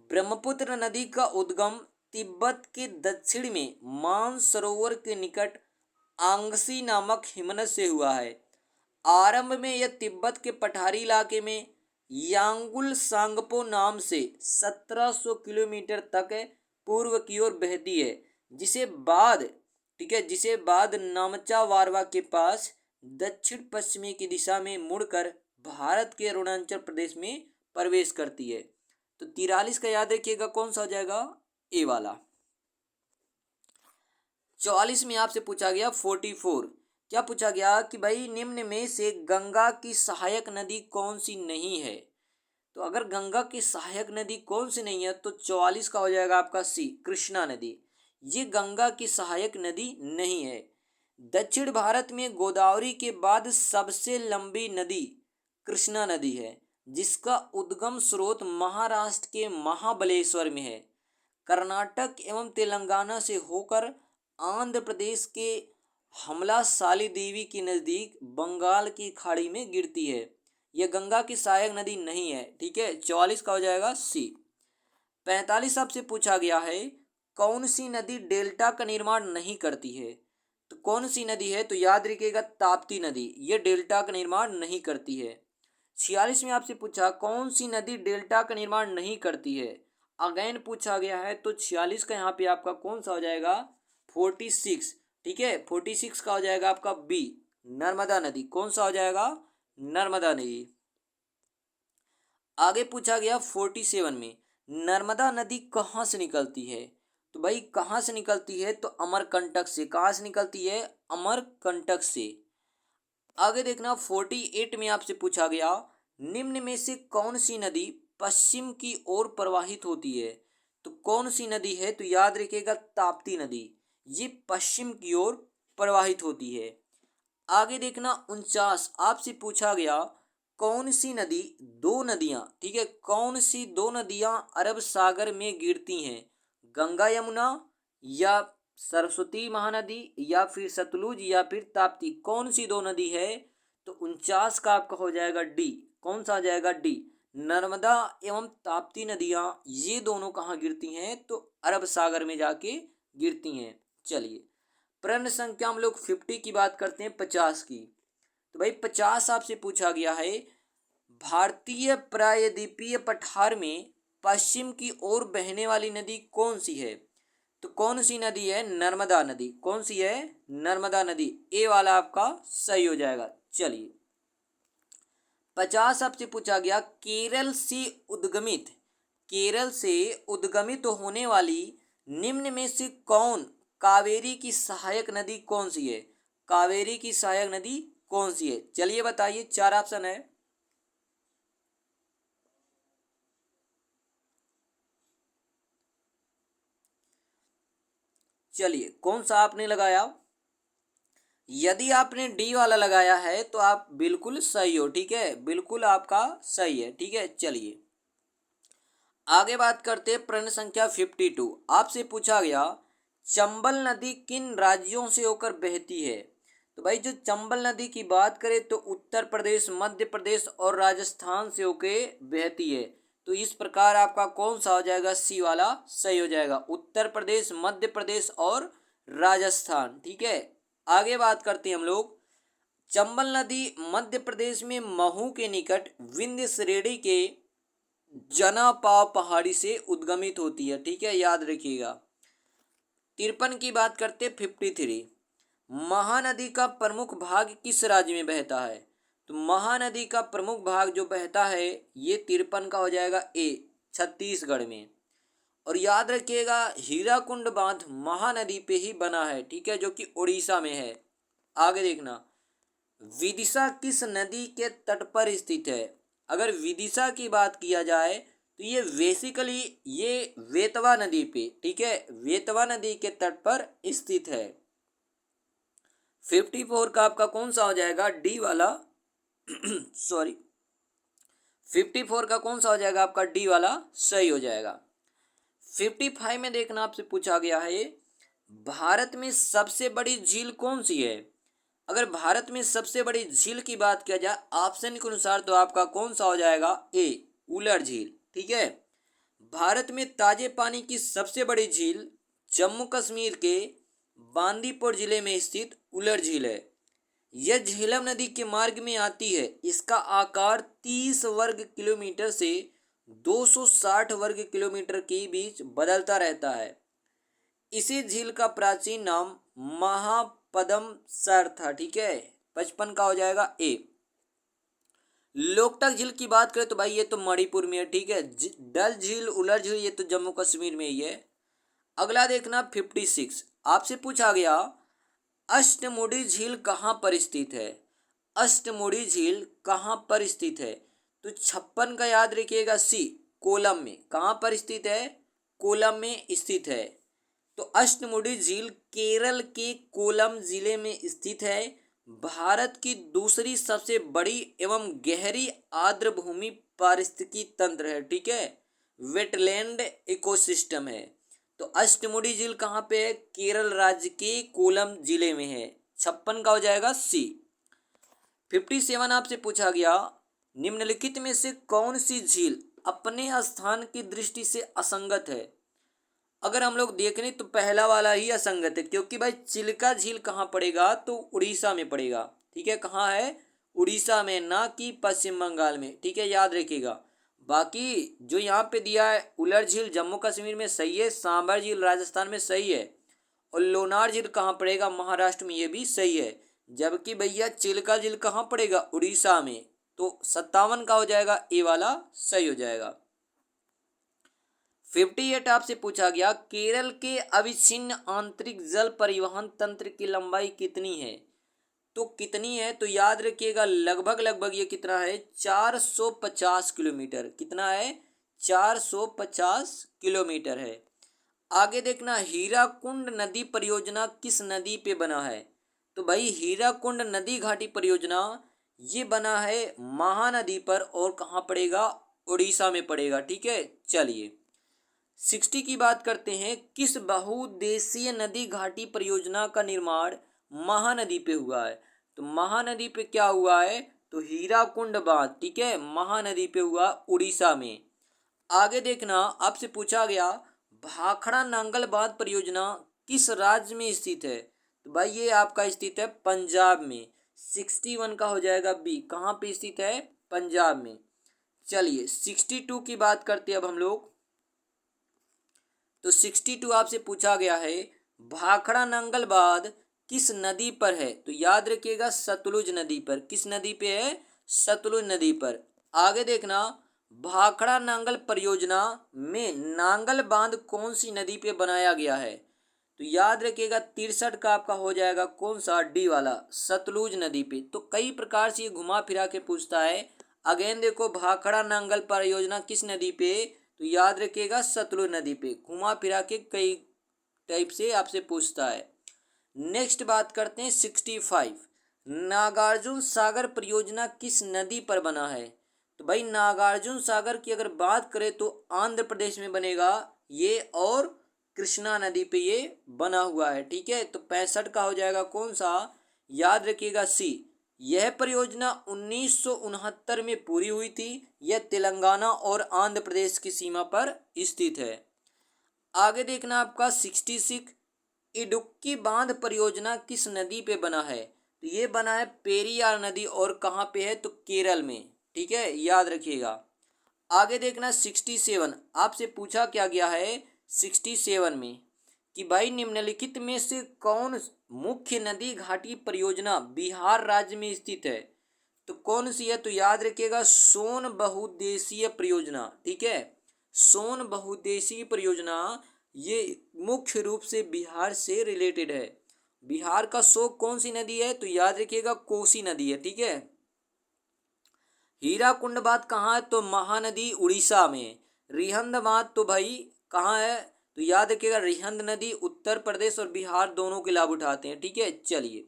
ब्रह्मपुत्र नदी का उद्गम तिब्बत के दक्षिण में मानसरोवर के निकट आंगसी नामक हिमनद से हुआ है। आरंभ में यह तिब्बत के पठारी इलाके में यांगुल सांगपो नाम से 1700 किलोमीटर तक पूर्व की ओर बहती है, जिसे बाद, ठीक है, जिसे बाद नामचा वारवा के पास दक्षिण पश्चिमी की दिशा में मुड़कर भारत के अरुणाचल प्रदेश में प्रवेश करती है। तो 43 का याद रखिएगा, कौन सा हो जाएगा, ए वाला। 44 में आपसे पूछा गया 44, क्या पूछा गया कि भाई निम्न में से गंगा की सहायक नदी कौन सी नहीं है। तो अगर गंगा की सहायक नदी कौन सी नहीं है तो 44 का हो जाएगा आपका सी, कृष्णा नदी। ये गंगा की सहायक नदी नहीं है। दक्षिण भारत में गोदावरी के बाद सबसे लंबी नदी कृष्णा नदी है, जिसका उद्गम स्रोत महाराष्ट्र के महाबलेश्वर में है। कर्नाटक एवं तेलंगाना से होकर आंध्र प्रदेश के हमला साली देवी के नज़दीक बंगाल की खाड़ी में गिरती है। यह गंगा की सहायक नदी नहीं है। ठीक है, 44 का हो जाएगा सी। 45 आपसे पूछा गया है, कौन सी नदी डेल्टा का निर्माण नहीं करती है। तो कौन सी नदी है, तो याद रखिएगा ताप्ती नदी, ये डेल्टा का निर्माण नहीं करती है। 46 में आपसे पूछा कौन सी नदी डेल्टा का निर्माण नहीं करती है, अगेन पूछा गया है। तो 46 का यहाँ पे आपका कौन सा हो जाएगा, 46। ठीक है, 46 का हो जाएगा आपका बी, नर्मदा नदी। कौन सा हो जाएगा, नर्मदा नदी। आगे पूछा गया 47 में, नर्मदा नदी कहाँ से निकलती है। तो भाई कहाँ से निकलती है, तो अमरकंटक से। कहाँ से निकलती है, अमरकंटक से। आगे देखना 48 में आपसे पूछा गया, निम्न में से कौन सी नदी पश्चिम की ओर प्रवाहित होती है। तो कौन सी नदी है, तो याद रखिएगा ताप्ती नदी, ये पश्चिम की ओर प्रवाहित होती है। आगे देखना 49 आपसे पूछा गया, कौन सी नदी, दो नदियां, ठीक है, कौन सी दो नदियां अरब सागर में गिरती हैं, गंगा यमुना या सरस्वती महानदी या फिर सतलुज या फिर ताप्ती। कौन सी दो नदी है, तो 49 का आपका हो जाएगा डी। कौन सा आ जाएगा, डी, नर्मदा एवं ताप्ती नदियां ये दोनों कहाँ गिरती हैं, तो अरब सागर में जाके गिरती हैं। चलिए, प्रश्न संख्या हम लोग 50 की बात करते हैं, 50 की। तो भाई 50 आपसे पूछा गया है, भारतीय प्रायद्वीपीय पठार में पश्चिम की ओर बहने वाली नदी कौन सी है। तो कौन सी नदी है, नर्मदा नदी। कौन सी है, नर्मदा नदी। ए वाला आपका सही हो जाएगा। चलिए, 50 आपसे पूछा गया, केरल से उद्गमित होने वाली निम्न में से कौन कावेरी की सहायक नदी कौन सी है। कावेरी की सहायक नदी कौन सी है, चलिए बताइए, 4 ऑप्शन है। चलिए कौन सा आपने लगाया? यदि आपने डी वाला लगाया है तो आप बिल्कुल सही हो, ठीक है, बिल्कुल आपका सही है, ठीक है। चलिए आगे बात करते हैं। प्रश्न संख्या 52 आपसे पूछा गया, चंबल नदी किन राज्यों से होकर बहती है? तो भाई जो चंबल नदी की बात करें तो उत्तर प्रदेश, मध्य प्रदेश और राजस्थान से होकर बहती है। तो इस प्रकार आपका कौन सा हो जाएगा? सी वाला सही हो जाएगा, उत्तर प्रदेश, मध्य प्रदेश और राजस्थान, ठीक है। आगे बात करते हैं हम लोग। चंबल नदी मध्य प्रदेश में महू के निकट विंध्य श्रेणी के जनापाव पहाड़ी से उद्गमित होती है, ठीक है, याद रखिएगा। 53 की बात करते 53, महानदी का प्रमुख भाग किस राज्य में बहता है? तो महानदी का प्रमुख भाग जो बहता है ये 53 का हो जाएगा ए, छत्तीसगढ़ में। और याद रखिएगा हीराकुंड बांध महानदी पे ही बना है, ठीक है, जो कि उड़ीसा में है। आगे देखना, विदिशा किस नदी के तट पर स्थित है? अगर विदिशा की बात किया जाए तो ये बेसिकली ये वेतवा नदी पे, ठीक है, वेतवा नदी के तट पर स्थित है। 54 का आपका कौन सा हो जाएगा? डी वाला सॉरी 54 का कौन सा हो जाएगा आपका? डी वाला सही हो जाएगा। 55 में देखना आपसे पूछा गया है, भारत में सबसे बड़ी झील कौन सी है? अगर भारत में सबसे बड़ी झील की बात किया जाए ऑप्शन के अनुसार तो आपका कौन सा हो जाएगा? ए, उलर झील, ठीक है। भारत में ताजे पानी की सबसे बड़ी झील जम्मू कश्मीर के बांदीपुर जिले में स्थित उलर झील है। यह झेलम नदी के मार्ग में आती है। इसका आकार 30 वर्ग किलोमीटर से 260 वर्ग किलोमीटर के बीच बदलता रहता है। इसी झील का प्राचीन नाम महापद्म सर था, ठीक है। 55 का हो जाएगा ए। लोकटक झील की बात करें तो भाई ये तो मणिपुर में है, ठीक है। डल झील, उलर झील ये तो जम्मू कश्मीर में ही है। अगला देखना 56 आपसे पूछा गया, अष्टमुडी झील कहाँ पर स्थित है? अष्टमुडी झील कहाँ पर स्थित है? तो 56 का याद रखिएगा सी, कोलम में। कहाँ पर स्थित है? कोलम में स्थित है। तो अष्टमुडी झील केरल के कोलम जिले में स्थित है। भारत की दूसरी सबसे बड़ी एवं गहरी आर्द्र भूमि पारिस्थितिकी तंत्र है, ठीक है, वेटलैंड इकोसिस्टम है। तो अष्टमुडी झील कहाँ पे है? केरल राज्य के कोलम जिले में है। 56 का हो जाएगा सी। 57 आपसे पूछा गया, निम्नलिखित में से कौन सी झील अपने स्थान की दृष्टि से असंगत है? अगर हम लोग देख रहे तो पहला वाला ही असंगत है, क्योंकि भाई चिल्का झील कहाँ पड़ेगा? तो उड़ीसा में पड़ेगा, ठीक है। कहाँ है? उड़ीसा में, ना कि पश्चिम बंगाल में, ठीक है, याद रखिएगा। बाकी जो यहाँ पे दिया है उलर झील जम्मू कश्मीर में सही है, सांबर झील राजस्थान में सही है, और लोनार झील कहाँ पड़ेगा? महाराष्ट्र में, ये भी सही है। जबकि भैया चिल्का झील कहाँ पड़ेगा? उड़ीसा में। तो 57 का हो जाएगा ए वाला सही हो जाएगा। 58 आपसे पूछा गया, केरल के अविच्छिन्न आंतरिक जल परिवहन तंत्र की लंबाई कितनी है? तो कितनी है? तो याद रखिएगा लगभग लगभग ये कितना है? 450 किलोमीटर। कितना है? 450 किलोमीटर है। आगे देखना, हीराकुंड नदी परियोजना किस नदी पे बना है? तो भाई हीराकुंड नदी घाटी परियोजना ये बना है महानदी पर, और कहाँ पड़ेगा? उड़ीसा में पड़ेगा, ठीक है। चलिए 60 की बात करते हैं, किस बहुउद्देशीय नदी घाटी परियोजना का निर्माण महानदी पे हुआ है? तो महानदी पे क्या हुआ है? तो हीराकुंड बांध, ठीक है, महानदी पे हुआ उड़ीसा में। आगे देखना, आपसे पूछा गया भाखड़ा नांगल बांध परियोजना किस राज्य में स्थित है? तो भाई ये आपका स्थित है पंजाब में। 61 का हो जाएगा बी। कहाँ पे स्थित है? पंजाब में। चलिए 62 की बात करते हैं अब हम लोग। तो 62 आपसे पूछा गया है, भाखड़ा नंगल बांध किस नदी पर है? तो याद रखिएगा सतलुज नदी पर। किस नदी पे है? सतलुज नदी पर। आगे देखना, भाखड़ा नांगल परियोजना में नांगल बांध कौन सी नदी पे बनाया गया है? तो याद रखिएगा 63 का आपका हो जाएगा कौन सा? डी वाला, सतलुज नदी पे। तो कई प्रकार से ये घुमा फिरा के पूछता है। अगेन देखो, भाखड़ा नांगल परियोजना किस नदी पे? तो याद रखिएगा सतलुज नदी पे। घुमा फिरा के कई टाइप से आपसे पूछता है। नेक्स्ट बात करते हैं 65। नागार्जुन सागर परियोजना किस नदी पर बना है? तो भाई नागार्जुन सागर की अगर बात करें तो आंध्र प्रदेश में बनेगा ये, और कृष्णा नदी पे ये बना हुआ है। ठीक है, तो 65 का हो जाएगा कौन सा? याद रखिएगा सी। यह परियोजना 1969 में पूरी हुई थी। यह तेलंगाना और आंध्र प्रदेश की सीमा पर स्थित है। आगे देखना आपका 66। इडुक्की बांध परियोजना किस नदी पे बना है? तो ये बना है पेरियार नदी, और कहाँ पे है? तो केरल में। ठीक है, याद रखिएगा। आगे देखना 67। आपसे पूछा क्या गया है 67 में कि भाई निम्नलिखित में से कौन मुख्य नदी घाटी परियोजना बिहार राज्य में स्थित है? तो कौन सी है? तो याद रखिएगा सोन बहुउद्देशीय परियोजना। ठीक है, सोन बहुउद्देशीय परियोजना ये मुख्य रूप से बिहार से रिलेटेड है। बिहार का शोक कौन सी नदी है? तो याद रखिएगा कोसी नदी है। ठीक है, हीराकुंड बांध कहाँ है? तो महानदी उड़ीसा में। रिहंद बांध तो भाई कहाँ है? तो याद रखिएगा रिहंद नदी उत्तर प्रदेश और बिहार दोनों के लाभ उठाते हैं। ठीक है, चलिए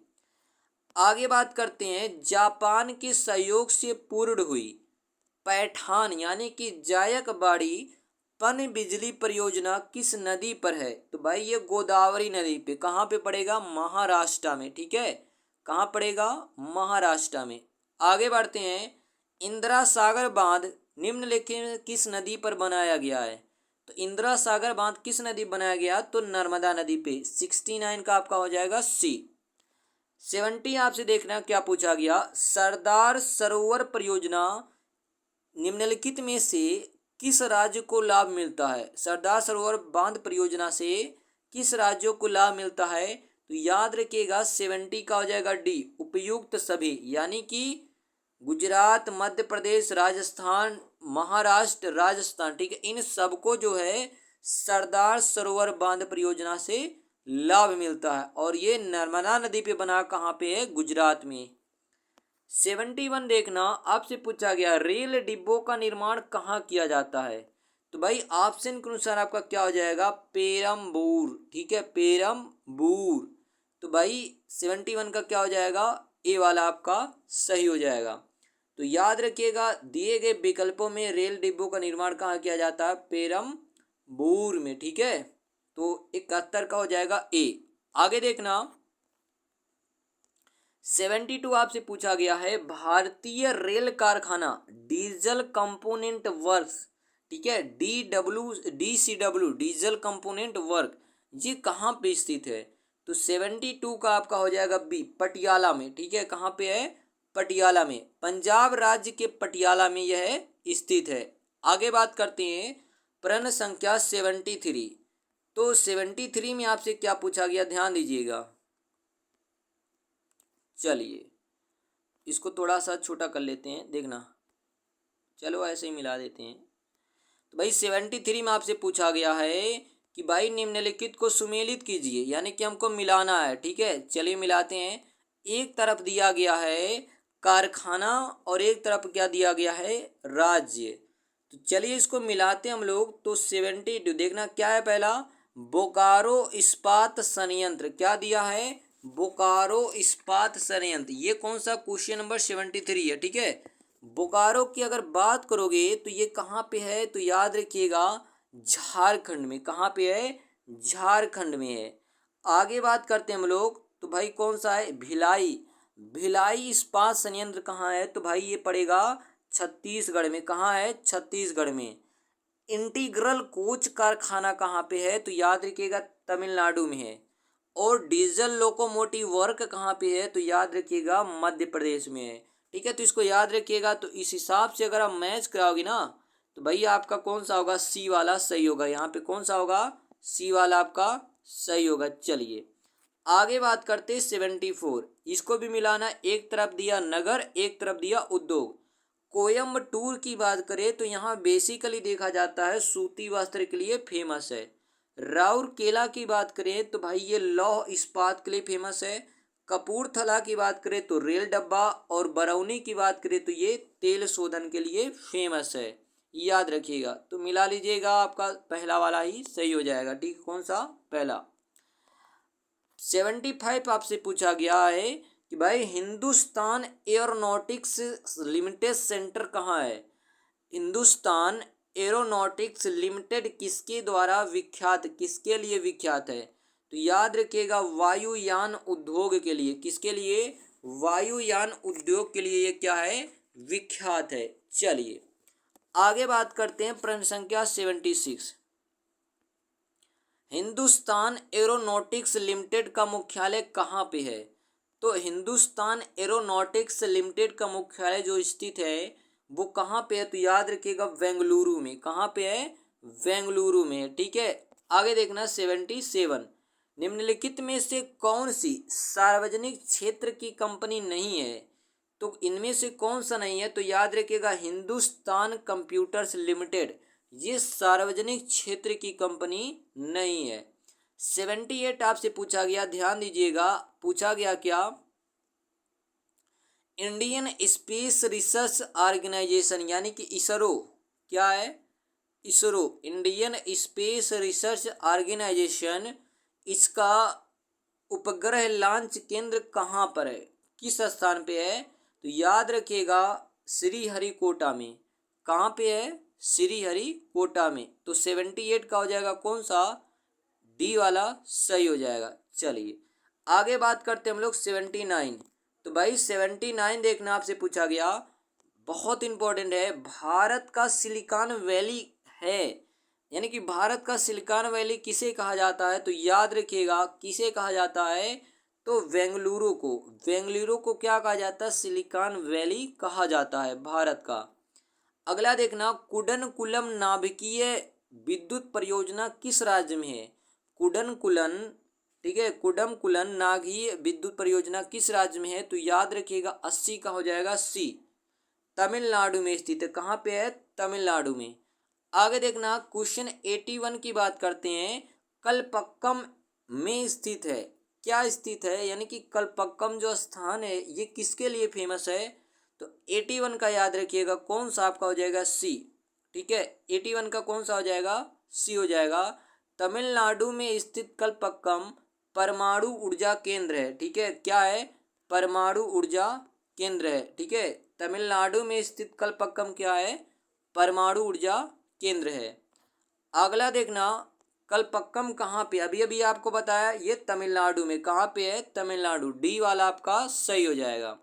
आगे बात करते हैं। जापान के सहयोग से पूर्ण हुई पैठान यानी कि जायकबाड़ी पन बिजली परियोजना किस नदी पर है? तो भाई ये गोदावरी नदी पे। कहाँ पे पड़ेगा? महाराष्ट्र में। ठीक है, कहाँ पड़ेगा? महाराष्ट्र में। आगे बढ़ते हैं। इंदिरा सागर बांध निम्नलिखित किस नदी पर बनाया गया है? तो इंदिरा सागर बांध किस नदी बनाया गया? तो नर्मदा नदी पे। 69 का आपका हो जाएगा सी। 70 आपसे देखना क्या पूछा गया। सरदार सरोवर परियोजना निम्नलिखित में से किस राज्य को लाभ मिलता है? सरदार सरोवर बांध परियोजना से किस राज्यों को लाभ मिलता है? तो याद रखिएगा 70 का हो जाएगा डी, उपयुक्त सभी, यानी कि गुजरात, मध्य प्रदेश, राजस्थान, महाराष्ट्र, राजस्थान। ठीक है, इन सबको जो है सरदार सरोवर बांध परियोजना से लाभ मिलता है, और ये नर्मदा नदी पे बना कहाँ पे है? गुजरात में। 71 देखना आपसे पूछा गया रेल डिब्बों का निर्माण कहाँ किया जाता है? तो भाई ऑप्शन के अनुसार आपका क्या हो जाएगा? पेरम्बूर। ठीक है, पेरम्बूर। तो भाई 71 का क्या हो जाएगा? ए वाला आपका सही हो जाएगा। तो याद रखिएगा दिए गए विकल्पों में रेल डिब्बों का निर्माण कहाँ किया जाता है? पेरम्बूर में। ठीक है, तो 71 का हो जाएगा ए। आगे देखना 72 आपसे पूछा गया है भारतीय रेल कारखाना डीजल कंपोनेंट वर्क्स। ठीक है, DCW डीजल कंपोनेंट वर्क, ये कहाँ पे स्थित है? तो 72 का आपका हो जाएगा बी, पटियाला में। ठीक है, कहाँ पे है? पटियाला में। पंजाब राज्य के पटियाला में यह स्थित है। आगे बात करते हैं प्रश्न संख्या 73। तो 73 में आपसे क्या पूछा गया, ध्यान दीजिएगा। चलिए इसको थोड़ा सा छोटा कर लेते हैं, देखना। चलो ऐसे ही मिला देते हैं। तो भाई 73 में आपसे पूछा गया है कि भाई निम्नलिखित को सुमेलित कीजिए, यानी कि हमको मिलाना है। ठीक है, चलिए मिलाते हैं। एक तरफ दिया गया है कारखाना और एक तरफ क्या दिया गया है? राज्य। तो चलिए इसको मिलाते हैं हम लोग। तो 72 देखना क्या है पहला? बोकारो इस्पात संयंत्र। क्या दिया है? बोकारो इस्पात संयंत्र। ये कौन सा? क्वेश्चन नंबर 73 है। ठीक है, बोकारो की अगर बात करोगे तो ये कहाँ पे है? तो याद रखिएगा झारखंड में। कहाँ पे है? झारखंड में है। आगे बात करते हैं हम लोग। तो भाई कौन सा है? भिलाई। भिलाई इस्पात संयंत्र कहाँ है? तो भाई ये पड़ेगा छत्तीसगढ़ में। कहाँ है? छत्तीसगढ़ में। इंटीग्रल कोच कारखाना कहाँ पे है? तो याद रखिएगा तमिलनाडु में है। और डीजल लोकोमोटिव वर्क कहाँ पे है? तो याद रखिएगा मध्य प्रदेश में है। ठीक है, तो इसको याद रखिएगा। तो इस हिसाब से अगर आप मैच कराओगे ना तो भाई आपका कौन सा होगा? सी वाला सही होगा। यहाँ पे कौन सा होगा? सी वाला आपका सही होगा। चलिए आगे बात करते 74। इसको भी मिलाना। एक तरफ दिया नगर, एक तरफ दिया उद्योग। कोयम्बटूर की बात करें तो यहाँ बेसिकली देखा जाता है सूती वस्त्र के लिए फेमस है। राउरकेला की बात करें तो भाई ये लौह इस्पात के लिए फेमस है। कपूरथला की बात करें तो रेल डब्बा, और बरौनी की बात करें तो ये तेल शोधन के लिए फेमस है। याद रखिएगा। तो मिला लीजिएगा, आपका पहला वाला ही सही हो जाएगा। ठीक, कौन सा? पहला। 75 आपसे पूछा गया है कि भाई हिंदुस्तान एरोनॉटिक्स लिमिटेड सेंटर कहाँ है। हिंदुस्तान एरोनॉटिक्स लिमिटेड किसके द्वारा विख्यात, किसके लिए विख्यात है? तो याद रखिएगा वायुयान उद्योग के लिए। किसके लिए? वायुयान उद्योग के लिए ये क्या है? विख्यात है। चलिए आगे बात करते हैं प्रश्न संख्या 76। हिंदुस्तान एरोनॉटिक्स लिमिटेड का मुख्यालय कहाँ पे है? तो हिंदुस्तान एरोनॉटिक्स लिमिटेड का मुख्यालय जो स्थित है वो कहाँ पे है? तो याद रखिएगा बेंगलुरु में। कहाँ पे है? बेंगलुरु में है। ठीक है, आगे देखना 77। निम्नलिखित में से कौन सी सार्वजनिक क्षेत्र की कंपनी नहीं है? तो इनमें से कौन सा नहीं है? तो याद रखिएगा हिंदुस्तान कंप्यूटर्स लिमिटेड ये सार्वजनिक क्षेत्र की कंपनी नहीं है। 78 आपसे पूछा गया, ध्यान दीजिएगा, पूछा गया क्या? इंडियन स्पेस रिसर्च ऑर्गेनाइजेशन यानी कि इसरो, क्या है? ISRO, Indian space research organisation, इसका उपग्रह लॉन्च केंद्र कहाँ पर है? किस स्थान पे है? तो याद रखिएगा श्रीहरिकोटा में। कहाँ पे है? श्रीहरिकोटा में। तो 78 का हो जाएगा कौन सा? डी वाला सही हो जाएगा। चलिए आगे बात करते हैं हम लोग 79। तो भाई 79 देखना आपसे पूछा गया, बहुत इंपॉर्टेंट है। भारत का सिलिकॉन वैली है, यानी कि भारत का सिलिकॉन वैली किसे कहा जाता है? तो याद रखिएगा किसे कहा जाता है? तो बेंगलुरु को। बेंगलुरु को क्या कहा जाता है? सिलिकॉन वैली कहा जाता है भारत का। अगला देखना, कुडनकुलम नाभिकीय विद्युत परियोजना किस राज्य में है? कुडनकुलन, ठीक है, कुडमकुलन नाभिकीय विद्युत परियोजना किस राज्य में है? तो याद रखिएगा 80 का हो जाएगा सी, तमिलनाडु में स्थित है। कहाँ पे है? तमिलनाडु में। आगे देखना क्वेश्चन 81 की बात करते हैं। कलपक्कम में स्थित है, क्या स्थित है? यानी कि कलपक्कम जो स्थान है ये किसके लिए फेमस है? तो 81 का याद रखिएगा कौन सा आपका हो जाएगा? सी। ठीक है, 81 का कौन सा हो जाएगा? सी हो जाएगा। तमिलनाडु में स्थित कलपक्कम परमाणु ऊर्जा केंद्र है। ठीक है, क्या है? परमाणु ऊर्जा केंद्र है। ठीक है, तमिलनाडु में स्थित कलपक्कम क्या है? परमाणु ऊर्जा केंद्र है। अगला देखना, कलपक्कम कहाँ पे? अभी अभी आपको बताया ये तमिलनाडु में। कहाँ पे है? तमिलनाडु। डी वाला आपका सही हो जाएगा।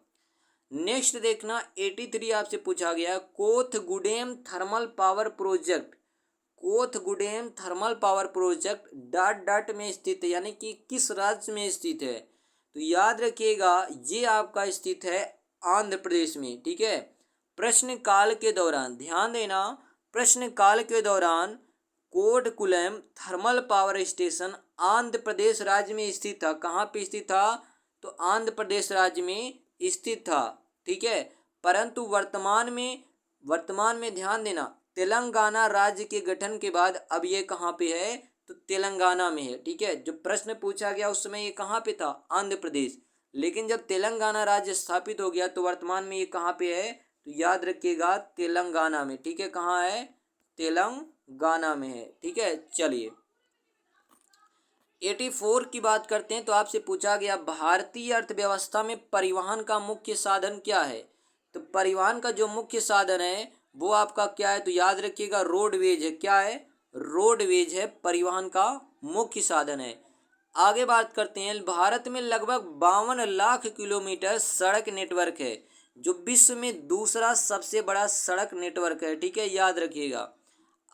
नेक्स्ट देखना 83 आपसे पूछा गया, Kothagudem thermal power project, Kothagudem thermal power project dot dot में स्थित है, यानी कि किस राज्य में स्थित है? तो याद रखिएगा ये आपका स्थित है आंध्र प्रदेश में। ठीक है, प्रश्न काल के दौरान ध्यान देना, प्रश्न काल के दौरान कोटकुलम thermal power station Andhra Pradesh राज्य में स्थित था। कहाँ पे स्थित था? तो आंध्र प्रदेश राज्य में स्थित था। ठीक है, परंतु वर्तमान में ध्यान देना तेलंगाना राज्य के गठन के बाद अब ये कहाँ पे है? तो तेलंगाना में है। ठीक है, जब प्रश्न पूछा गया उस समय ये कहाँ पे था? आंध्र प्रदेश। लेकिन जब तेलंगाना राज्य स्थापित हो गया तो वर्तमान में ये कहाँ पे है? तो याद रखिएगा तेलंगाना में। ठीक है, कहाँ है? तेलंगाना में है। ठीक है, चलिए 84 की बात करते हैं। तो आपसे पूछा गया भारतीय अर्थव्यवस्था में परिवहन का मुख्य साधन क्या है? तो परिवहन का जो मुख्य साधन है वो आपका क्या है? तो याद रखिएगा रोडवेज है। क्या है? रोडवेज है, परिवहन का मुख्य साधन है। आगे बात करते हैं, भारत में लगभग 52 लाख किलोमीटर सड़क नेटवर्क है, जो विश्व में दूसरा सबसे बड़ा सड़क नेटवर्क है। ठीक है, याद रखिएगा।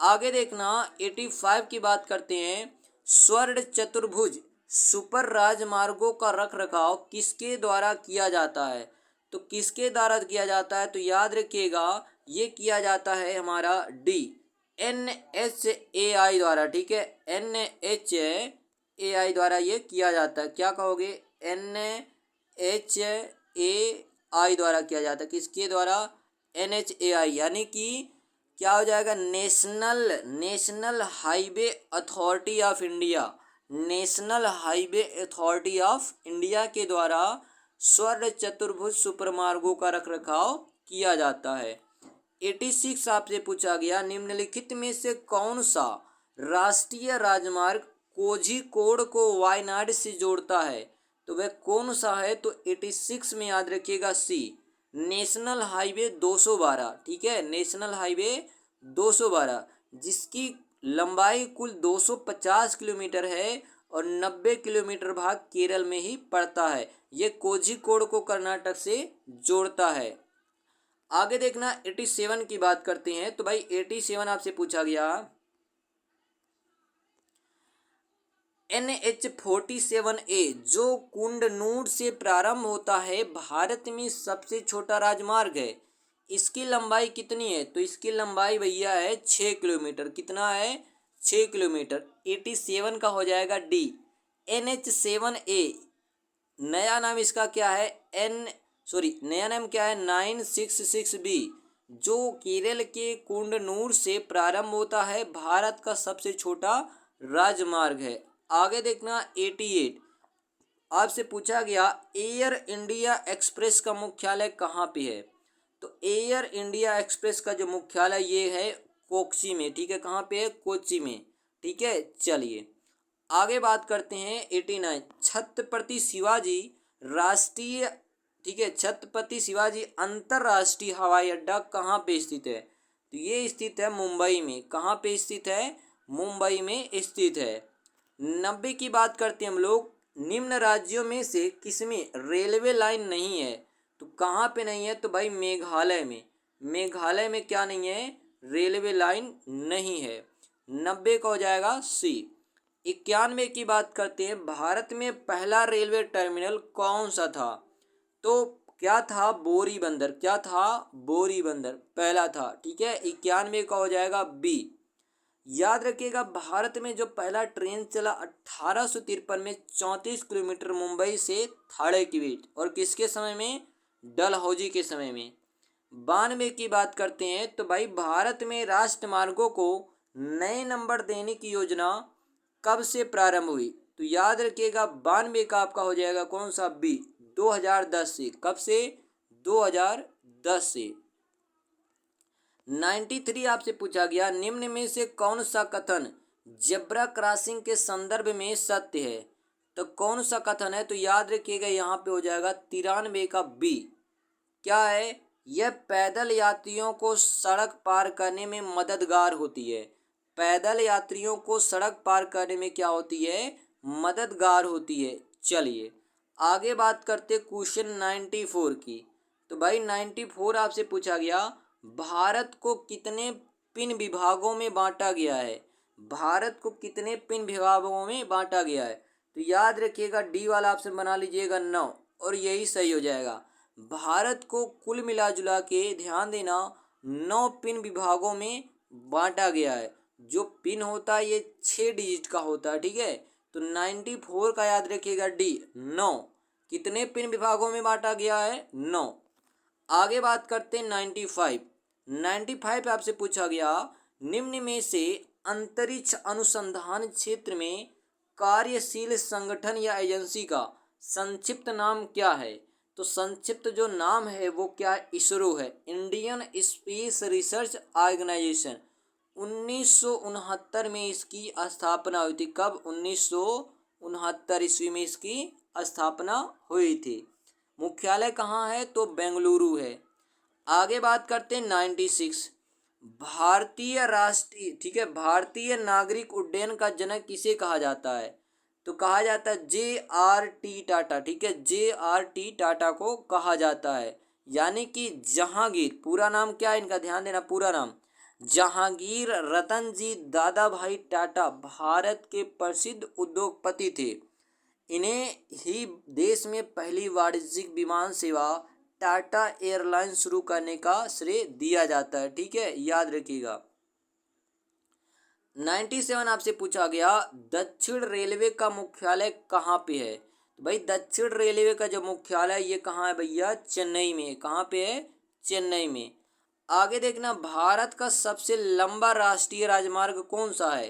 आगे देखना 85 की बात करते हैं, स्वर्ण चतुर्भुज सुपर राजमार्गों का रखरखाव किसके द्वारा किया जाता है? तो किसके द्वारा किया जाता है? तो याद रखिएगा ये किया जाता है हमारा डी NHAI द्वारा। ठीक है, NHAI द्वारा ये किया जाता है। क्या कहोगे? NHAI द्वारा किया जाता है। किसके द्वारा? NHAI, यानी कि क्या हो जाएगा? National highway authority of India, national highway authority of India के द्वारा स्वर्ण चतुर्भुज सुपरमार्गों का रखरखाव किया जाता है। 86 आपसे पूछा गया, निम्नलिखित में से कौन सा राष्ट्रीय राजमार्ग कोझिकोड को वायनाड से जोड़ता है तो वह कौन सा है? तो 86 में याद रखिएगा सी, नेशनल हाईवे 212। ठीक है, नेशनल हाईवे 212 जिसकी लंबाई कुल 250 किलोमीटर है और 90 किलोमीटर भाग केरल में ही पड़ता है। ये कोझिकोड को कर्नाटक से जोड़ता है। आगे देखना 87 की बात करते हैं। तो भाई 87 आपसे पूछा गया NH47A जो कुंडनूर से प्रारंभ होता है भारत में सबसे छोटा राजमार्ग है। इसकी लंबाई कितनी है? तो इसकी लंबाई भैया है 6 किलोमीटर। कितना है? 6 किलोमीटर। 87 का हो जाएगा डी। NH7A नया नाम इसका क्या है? नया नाम क्या है? 966B जो केरल के कुंडनूर से प्रारंभ होता है भारत का सबसे छोटा राजमार्ग है। आगे देखना 88 आपसे पूछा गया एयर इंडिया एक्सप्रेस का मुख्यालय कहाँ पे है? तो एयर इंडिया एक्सप्रेस का जो मुख्यालय ये है कोच्चि में। ठीक है, कहाँ पे है? कोच्चि में। ठीक है, चलिए आगे बात करते हैं 89 छत्रपति शिवाजी राष्ट्रीय, ठीक है, छत्रपति शिवाजी अंतर्राष्ट्रीय हवाई अड्डा कहाँ पे स्थित है? तो ये स्थित है मुंबई में। कहाँ पे स्थित है? मुंबई में स्थित है। 90 की बात करते हैं हम लोग। निम्न राज्यों में से किसमें रेलवे लाइन नहीं है? तो कहाँ पे नहीं है? तो भाई मेघालय में। मेघालय में क्या नहीं है? रेलवे लाइन नहीं है। 90 का हो जाएगा सी। 91 की बात करते हैं। भारत में पहला रेलवे टर्मिनल कौन सा था? तो क्या था? बोरी बंदर। क्या था? बोरी बंदर पहला था। ठीक है, 91 का हो जाएगा बी। याद रखिएगा भारत में जो पहला ट्रेन चला 1853 में 34 किलोमीटर मुंबई से थाड़े के बीच, और किसके समय में? डलहौजी के समय में। 92 की बात करते हैं। तो भाई भारत में राष्ट्रमार्गों को नए नंबर देने की योजना कब से प्रारंभ हुई? तो याद रखिएगा 92 का आपका हो जाएगा कौन सा? बी, 2010 से। कब से? 2010 से। 93 आपसे पूछा गया निम्न में से कौन सा कथन जेब्रा क्रॉसिंग के संदर्भ में सत्य है? तो कौन सा कथन है? तो याद रखिएगा यहाँ पे हो जाएगा 93 का बी। क्या है? यह पैदल यात्रियों को सड़क पार करने में मददगार होती है। पैदल यात्रियों को सड़क पार करने में क्या होती है? मददगार होती है। चलिए आगे बात करते क्वेश्चन 94 की। तो भाई 94 आपसे पूछा गया भारत को कितने पिन विभागों में बांटा गया है? भारत को कितने पिन विभागों में बांटा गया है? तो याद रखिएगा डी वाला ऑप्शन बना लीजिएगा 9, और यही सही हो जाएगा। भारत को कुल मिला जुला के ध्यान देना 9 पिन विभागों में बांटा गया है। जो पिन होता है ये 6 डिजिट का होता है। ठीक है, तो 94 का याद रखिएगा डी 9। कितने पिन विभागों में बांटा गया है? 9। आगे बात करते हैं 95 आपसे पूछा गया निम्न में से अंतरिक्ष अनुसंधान क्षेत्र में कार्यशील संगठन या एजेंसी का संक्षिप्त नाम क्या है? तो संक्षिप्त जो नाम है वो क्या है? इसरो है, इंडियन स्पेस रिसर्च ऑर्गेनाइजेशन। 1969 में इसकी स्थापना हुई थी। कब? 1969 ईस्वी में इसकी स्थापना हुई थी। मुख्यालय कहाँ है? तो बेंगलुरु है। आगे बात करते हैं 96 भारतीय राष्ट्रीय, ठीक है, भारतीय नागरिक उड्डयन का जनक किसे कहा जाता है? तो कहा जाता है JRT टाटा। ठीक है, JRT टाटा को कहा जाता है। यानी कि जहांगीर, पूरा नाम क्या है इनका? ध्यान देना, पूरा नाम जहांगीर रतन जी दादा भाई टाटा भारत के प्रसिद्ध उद्योगपति थे। इन्हें ही देश में पहली वाणिज्यिक विमान सेवा टाटा एयरलाइन शुरू करने का श्रेय दिया जाता है। ठीक है, याद रखिएगा। 97 आपसे पूछा गया दक्षिण रेलवे का मुख्यालय कहाँ पे है? तो भाई दक्षिण रेलवे का जो मुख्यालय ये कहाँ है भैया? चेन्नई में। कहाँ पे है? चेन्नई में। आगे देखना भारत का सबसे लंबा राष्ट्रीय राजमार्ग कौन सा है?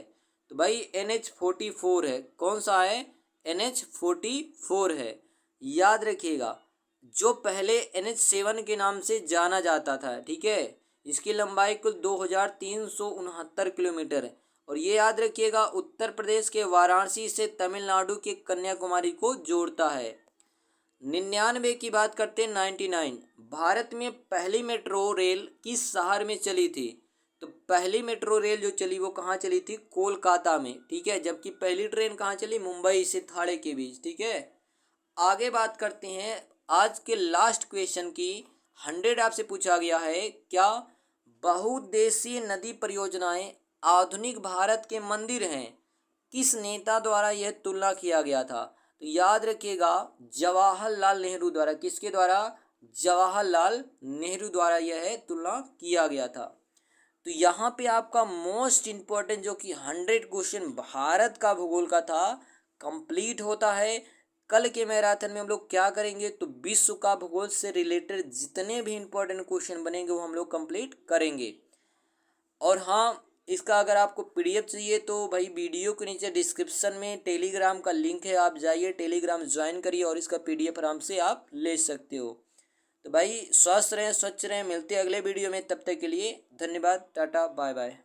तो भाई NH44 है। कौन सा है? NH44 है। याद रखिएगा जो पहले NH7 के नाम से जाना जाता था। ठीक है, इसकी लंबाई कुल 2369 किलोमीटर है और ये याद रखिएगा उत्तर प्रदेश के वाराणसी से तमिलनाडु के कन्याकुमारी को जोड़ता है। 99 की बात करते हैं, 99 भारत में पहली मेट्रो रेल किस शहर में चली थी? तो पहली मेट्रो रेल जो चली वो कहाँ चली थी? कोलकाता में, ठीक है। जबकि पहली ट्रेन कहाँ चली? मुंबई से थाने के बीच, ठीक है। आगे बात करते हैं आज के लास्ट क्वेश्चन की। 100 आपसे पूछा गया है, क्या बहुउद्देशीय नदी परियोजनाएं आधुनिक भारत के मंदिर हैं? किस नेता द्वारा यह तुलना किया गया था? तो याद रखिएगा जवाहरलाल नेहरू द्वारा। किसके द्वारा? जवाहरलाल नेहरू द्वारा यह तुलना किया गया था। तो यहाँ पे आपका मोस्ट इम्पोर्टेंट जो कि 100 क्वेश्चन भारत का भूगोल का था कंप्लीट होता है। कल के मैराथन में हम लोग क्या करेंगे? तो विश्व का भूगोल से रिलेटेड जितने भी इम्पोर्टेंट क्वेश्चन बनेंगे वो हम लोग कंप्लीट करेंगे। और हाँ, इसका अगर आपको पीडीएफ चाहिए तो भाई वीडियो के नीचे डिस्क्रिप्शन में टेलीग्राम का लिंक है, आप जाइए टेलीग्राम ज्वाइन करिए और इसका पीडीएफ आराम से आप ले सकते हो। तो भाई स्वस्थ रहें, स्वच्छ रहें, मिलते हैं अगले वीडियो में। तब तक के लिए धन्यवाद, टाटा बाय बाय।